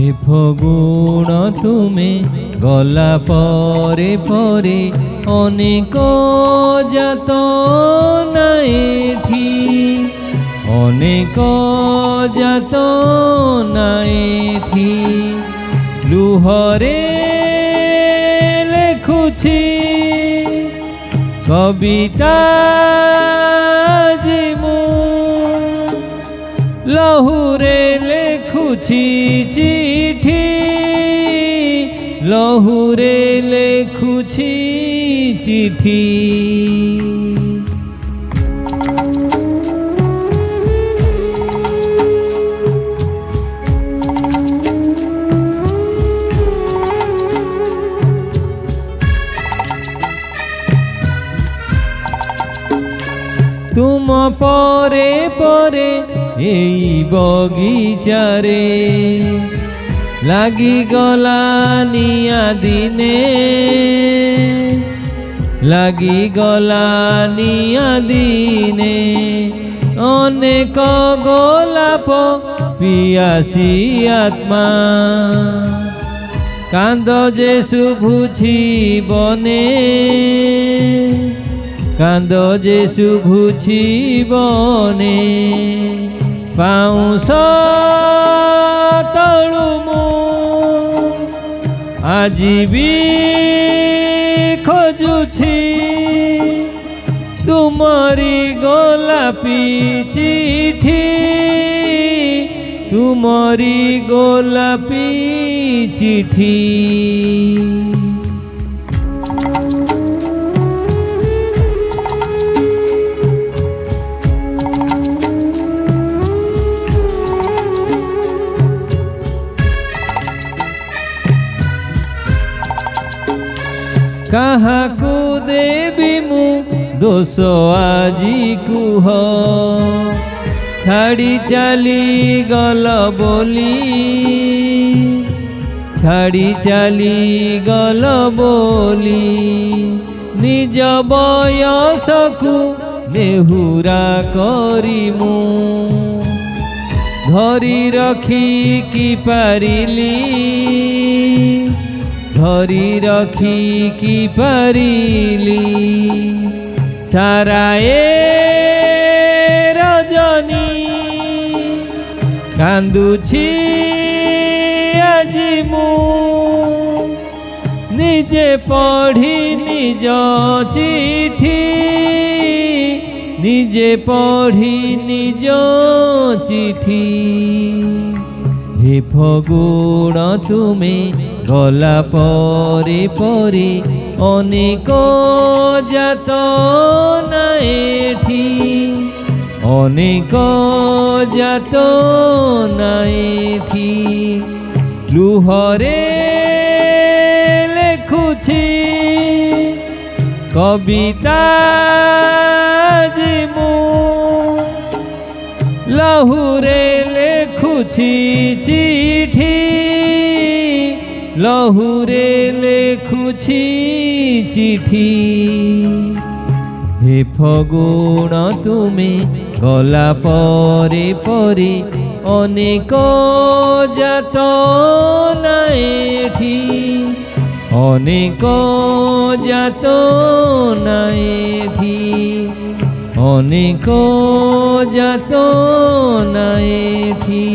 হে ফগুণ তুমি গলা পরে পরে অনেক যাতনা এঠি, অনেক যাতনা এঠি। লুহরে লেখুছি কবিতা যে মু, লহুরে লেখুছি চিঠি, লহুরে লেখুছি চিঠি। তুম পরে পরে এই বগিচারে লাগি গলা নিয়া দিনে, লাগি গলা নিয়া দিনে। অনেক গোলাপ পিয়াসি আত্মা, কান্দ যে শুভুছি বনে, কান্দ যে শুভুছি বনে। পাউଁଶ ତଳୁ ମୁଁ ଆଜି ବି ଖୋଜୁଛି ତୁମରି ଗୋଲାପୀ ଚିଠି, ତୁମରି ଗୋଲାପୀ ଚିଠି। কাহাকু দেবি মু দোষ আজি কুহ, ছাড়ি চালি গল বলি, ছাড়ি চালি গল বলি। নিজ বয়সকু নেহুরা করি মু, ধরি রখি কি পারিলি, ধরি রখি কি পারিলি। সারায়ে রজনী কান্দুছি আজি মু, নিজে পঢ়ি নিজ চিঠি, নিজে পঢ়ি নিজ চিঠি। হে ফগুণ তুমি গলা পরে পরে অনেক যাতনা এঠি, অনেক যাতনা এঠি। লুহরে লেখুছি কবিতা যে মু, লহুরে লেখুছি চিঠি, লহুরে লেখুছি চিঠি। হে ফগুণ তুমি গলা পরে পরে অনেক যাতনা এঠি, অনেক যাতনা এঠি, অনেক যাতনা এঠি।